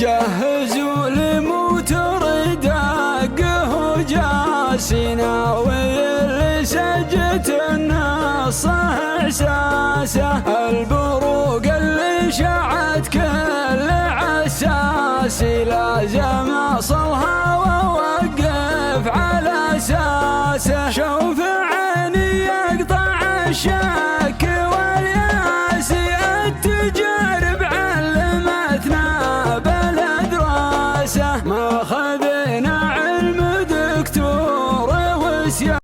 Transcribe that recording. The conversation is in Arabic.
جهزوا لموتر دقه جاسنا واللي سجت النص احساسه البروق اللي شعت كل عساسي لازم اصلها ووقف على اساسه شوف عيني يقطع الشك والياس التجارب